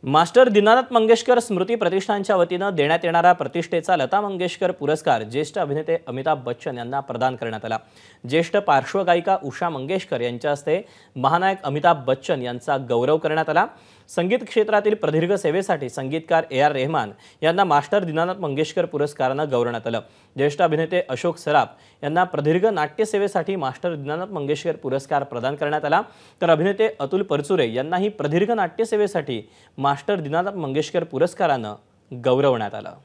Master Dinanath Mangeshkar स्मृती प्रतिष्ठानच्या वतीने देण्यात येणारा प्रतिष्ठेचा लता मंगेशकर पुरस्कार ज्येष्ठ अभिनेते अमिताभ बच्चन यांना प्रदान करण्यात आला। ज्येष्ठ पार्श्वगायिका उषा मंगेशकर यांच्या हस्ते महानायक अमिताभ बच्चन यांचा गौरव करण्यात आला। संगीत क्षेत्रातील प्रदीर्घ सेवेसाठी संगीतकार AR रहमान यांना मास्टर दीनानाथ मंगेशकर पुरस्काराने गौरवण्यात आले। ज्येष्ठ अभिनेते अशोक सराफ यांना प्रदीर्घ नाट्य सेवेसाठी मास्टर दीनानाथ मंगेशकर पुरस्कार प्रदान करण्यात आला, तर अभिनेते अतुल परचुरे यांनाही प्रदीर्घ नाट्य सेवेसाठी मास्टर दीनानाथ मंगेशकर पुरस्काराने गौरवण्यात आलं।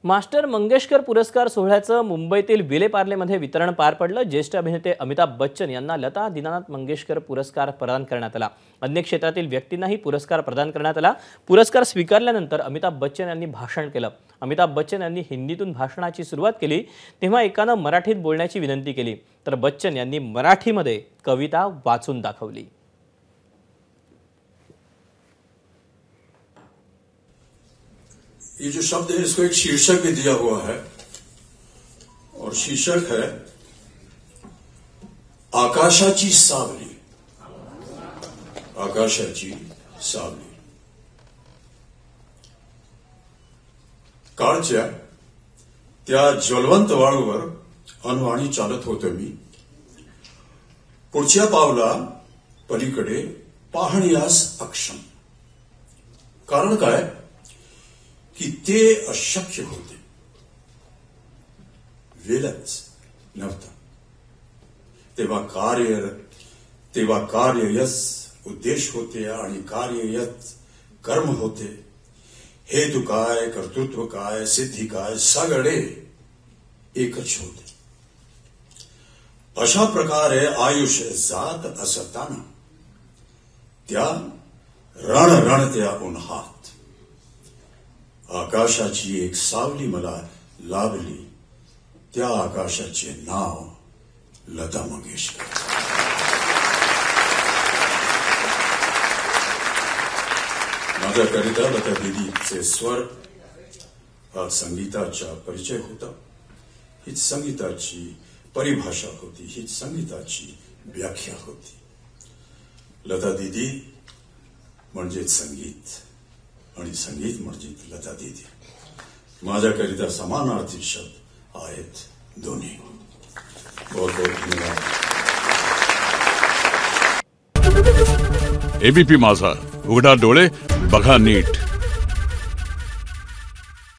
मास्टर मंगेशकर पुरस्कार सोहळ्याचं मुंबईतील विलेपार्लेमध्ये वितरण पार पडलं। ज्येष्ठ अभिनेते अमिताभ बच्चन यांना लता दीनानाथ मंगेशकर पुरस्कार प्रदान करण्यात आला। अन्य क्षेत्रातील व्यक्तींनाही पुरस्कार प्रदान करण्यात आला। पुरस्कार स्वीकारल्यानंतर अमिताभ बच्चन यांनी भाषण केलं। अमिताभ बच्चन यांनी हिंदीतून भाषणाची सुरुवात केली तेव्हा एकाने मराठीत बोलण्याची विनंती केली, तर बच्चन यांनी मराठीमध्ये कविता वाचून दाखवली। ये जो शब्द है इसको एक शीर्षक भी दिया हुआ है और शीर्षक है आकाशाची सावली। आकाशाची सावली। काळच्या त्या ज्वलवंत वाळूवर अनवाणी चालत होतो मी। पुढच्या पावला पलीकडे पाहण्यास अक्षम। कारण काय की ते अशक्य होते, वेळच नव्हता। तेव्हा कार्ययच उद्देश होते आणि कार्ययच कर्म होते। हेतू काय, कर्तृत्व काय, सिद्धी काय, सगळे एकच होते। अशा प्रकारे आयुष्य जात असताना त्या रणरणत्या उन्हात आकाशाची एक सावली मला लाभली। त्या आकाशाचे नाव लता मंगेशकर। माझ्याकरिता लता दीदीचे स्वर हा संगीताचा परिचय होता। हीच संगीताची परिभाषा होती, हीच संगीताची व्याख्या होती। लता दीदी म्हणजे संगीत आणि संगीत म्हणजे लता दीदी। माझ्याकरिता समानार्थी शब्द आहेत दोन्ही। बहुत बहुत धन्यवाद। एबीपी माझा, उघडा डोळे बघा नीट।